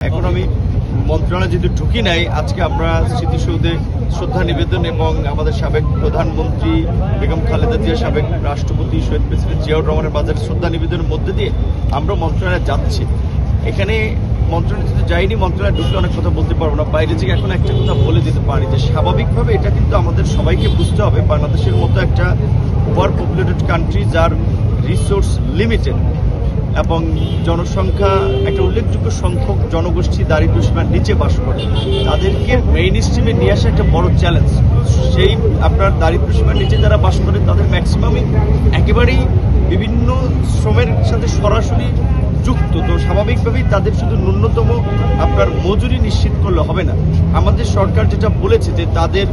এখন আমি মন্ত্রণালয়ে যেহেতু ঢুকি নাই, আজকে আমরা স্মৃতিসৌধে শ্রদ্ধা নিবেদন এবং আমাদের সাবেক প্রধানমন্ত্রী বেগম খালেদা জিয়া, সাবেক রাষ্ট্রপতি শহীদ প্রেসিডেন্ট জিয়াউর রহমানের মাজার শ্রদ্ধা নিবেদনের মধ্যে দিয়ে আমরা মন্ত্রণালয়ে যাচ্ছি। এখানে মন্ত্রণালয় যেহেতু যাইনি, মন্ত্রণালয়ে ঢুকলে অনেক কথা বলতে পারবো না। বাইরে থেকে এখন একটা কথা বলে দিতে পারি যে স্বাভাবিকভাবে এটা কিন্তু আমাদের সবাইকে বুঝতে হবে, বাংলাদেশের মতো একটা ওভার পপুলেটেড কান্ট্রি যার রিসোর্স লিমিটেড এবং জনসংখ্যা একটা উল্লেখযোগ্য সংখ্যক জনগোষ্ঠী দারিদ্র্যসীমার নিচে বাস করে, তাদেরকে মেইন স্ট্রিমে নিয়ে আসা একটা বড় চ্যালেঞ্জ। সেই আপনার দারিদ্র্যসীমার নিচে যারা বাস করে তাদের ম্যাক্সিমামই একেবারেই বিভিন্ন শ্রমের সাথে সরাসরি যুক্ত, তো স্বাভাবিকভাবেই তাদের শুধু ন্যূনতম আপনার মজুরি নিশ্চিত করলে হবে না। আমাদের সরকার যেটা বলেছে যে তাদের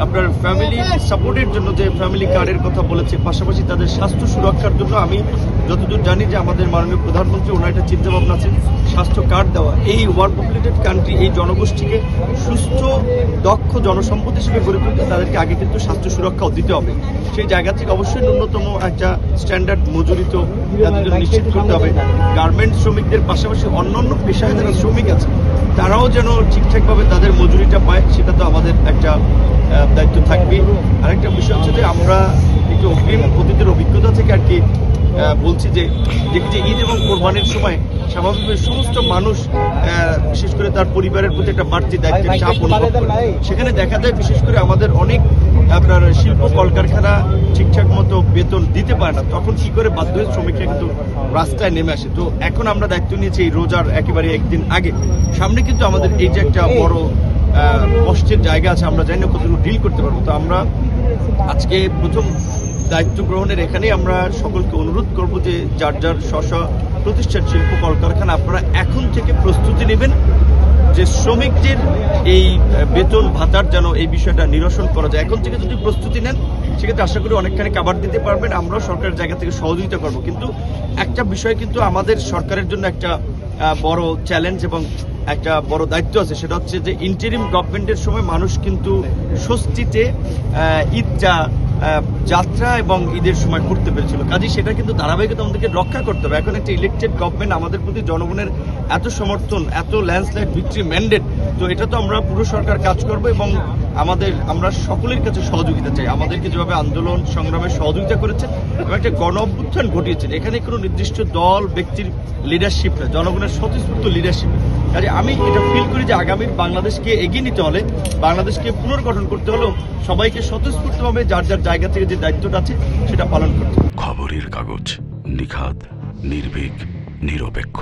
আপনার ফ্যামিলি সাপোর্টের জন্য যে ফ্যামিলি কার্ডের কথা বলেছে, পাশাপাশি তাদের স্বাস্থ্য সুরক্ষার জন্য আমি যতদূর জানি যে আমাদের মাননীয় প্রধানমন্ত্রী ওনার একটা চিন্তাভাবনা আছে স্বাস্থ্য কার্ড দেওয়া। এই ওভার পপুলেটেড কান্ট্রি এই জনগোষ্ঠীকে সুস্থ দক্ষ জনসম্পদ হিসেবে গড়ে তুলতে তাদেরকে আগে কিন্তু স্বাস্থ্য সুরক্ষাও দিতে হবে। সেই জায়গা থেকে অবশ্যই ন্যূনতম একটা স্ট্যান্ডার্ড মজুরি তো তাদের জন্য নিশ্চিত করতে হবে। গার্মেন্ট শ্রমিকদের পাশাপাশি অন্যান্য পেশায় যারা শ্রমিক আছে তারাও যেন ঠিকঠাকভাবে তাদের মজুরিটা পায়, সেটা তো আমাদের একটা দায়িত্ব থাকবেই। আরেকটা বিষয় হচ্ছে যে আমরা একটু অগ্রিম অতীতের অভিজ্ঞতা থেকে আর কি বলছি যে দেখি যে ঈদ এবং কোরবানির সময় স্বাভাবিকভাবে সমস্ত মানুষ বিশেষ করে তার পরিবারের প্রতি একটা বাড়তি দায়িত্বের চাপ অনুভব করে। সেখানে দেখা যায় বিশেষ করে আমাদের অনেক আপনার শিল্প কলকারখানা ঠিকঠাক মতো বেতন দিতে পারে না, তখন কি করে বাধ্য হয়ে শ্রমিকরা কিন্তু রাস্তায় নেমে আসে। তো এখন আমরা দায়িত্ব নিয়েছি এই রোজার একেবারে একদিন আগে, সামনে কিন্তু আমাদের এই যে একটা বড় কষ্টের জায়গা আছে, আমরা জানি না কতটুকু ডিল করতে পারবো। তো আমরা আজকে প্রথম দায়িত্ব গ্রহণের এখানেই আমরা সকলকে অনুরোধ করব যে যার যার স্ব প্রতিষ্ঠান শিল্প কলকারখানা আপনারা এখন থেকে প্রস্তুতি নেবেন যে শ্রমিকদের এই বেতন ভাতার যেন এই বিষয়টা নিরসন করা যায়। এখন থেকে যদি প্রস্তুতি নেন সেক্ষেত্রে আশা করি অনেকখানি কাভার দিতে পারবেন, আমরাও সরকারের জায়গা থেকে সহযোগিতা করব। কিন্তু একটা বিষয় কিন্তু আমাদের সরকারের জন্য একটা বড় চ্যালেঞ্জ এবং একটা বড় দায়িত্ব আছে, সেটা হচ্ছে যে ইন্টারিম গভর্নমেন্টের সময় মানুষ কিন্তু স্বস্তিতে ঈদটা যাত্রা এবং ঈদের সময় করতে পেরেছিল, কাজেই সেটা কিন্তু ধারাবাহিকতা আমাদেরকে রক্ষা করতে হবে। এখন একটা ইলেকটেড গভর্নমেন্ট, আমাদের প্রতি জনগণের এত সমর্থন, এত ল্যান্ডস্লাইড ভিক্টরি ম্যান্ডেট, তো এটা তো আমরা পুরো সরকার কাজ করবো এবং আমরা সকলের কাছে সহযোগিতা চাই। আমাদেরকে যেভাবে আন্দোলন সংগ্রামে সহযোগিতা করেছেন এবং একটা গণ অভ্যুত্থান ঘটিয়েছেন, এখানে কোনো নির্দিষ্ট দল ব্যক্তির লিডারশিপ না, জনগণের স্বতঃস্ফূর্ত লিডারশিপ। কাজে আমি এটা ফিল করি যে আগামীর বাংলাদেশকে এগিয়ে নিতে হলে, বাংলাদেশকে পুনর্গঠন করতে হলেও সবাইকে স্বতঃস্ফূর্তভাবে যার যার জায়গা থেকে যে দায়িত্বটা আছে সেটা পালন করতে হবে। খবরের কাগজ, নিখাত, নির্ভীক, নিরপেক্ষ।